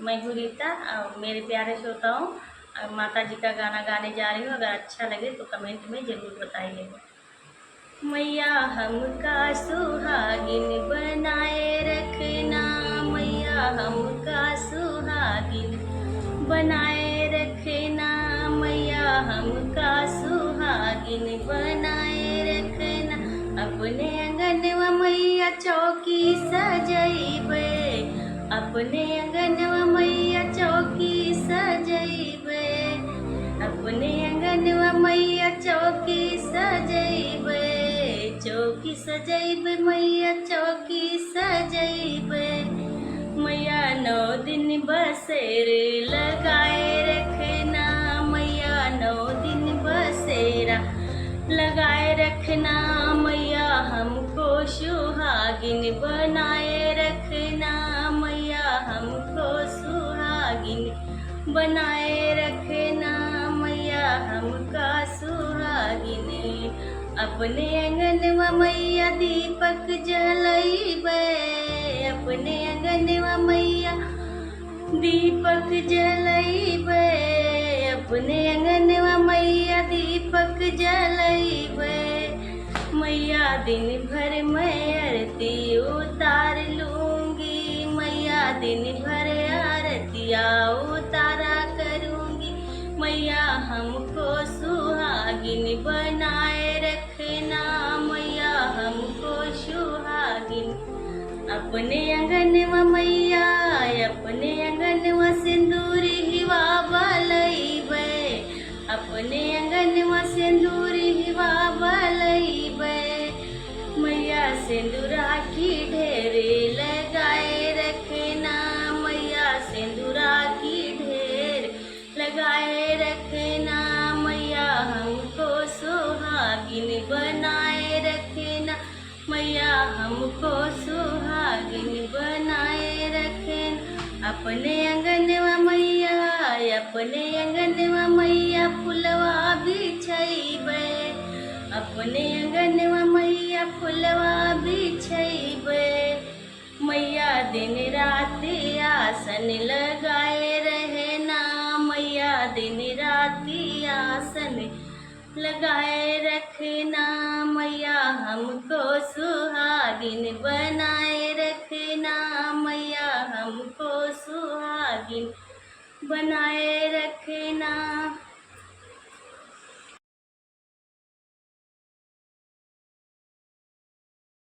मैं हूँ रीता, मेरे प्यारे श्रोताओं, माता जी का गाना गाने जा रही हूँ। अगर अच्छा लगे तो कमेंट में ज़रूर बताइएगा। मैया हमका सुहागिन बनाए रखना, मैया हमका सुहागिन बनाए रखना, मैया हमका सुहागिन बनाए रखना। अपने अंगनवा मैया चौकी सजैबे, अपने अंगनवा मैया चौकी सजैबे, अपने अंगनवा मैया चौकी सजैबे, चौकी सजैबे मैया चौकी सजैबे। मैया 9 दिन बसेर लगाए रखना, मैया 9 दिन बसेरा लगाए रखना, मैया हमको सुहागिन बनाए रखना, मैया हमको सुहागिन बनाए रखना, मैया हमका सुहागिन। अपने अंगनवा मैया दीपक जलैबे, अपने अंगनवा मैया दीपक जलैबे, अपने अंगनवा मैया दीपक जलैबे। मैया दिन भर मैं आरती उतार लूँगी, मैया दिन भर आरतिया उतारा करूँगी। मैया हमको सुहागिन बनाए रखना, मैया हमको सुहागिन। अपने अंगनवा मैया अपने अंगनवा सिंदूरी हिवा बलैबे, अपने अंगनवा सिंदूरी हिवा बलैबे। मैया सिंदूरा की ढेरे लगाए रखना, मैया सिंदूरा की ढेर लगाए रखना, मैया हमको सुहागिन बनाए रखना, मैया हमको सुहागिन बनाए रखना। अपने अंगनवा मैया अपने अंगनवा मैया फुलवा बिछैबे, अपने अंगनवा मैया फुलवा बिछैबे। मैया दिन रात आसन लगाए रहना, मैया दिन रात आसन लगाए रखना, मैया हमको सुहागिन बनाए रखना, मैया हमको सुहागिन बनाए रख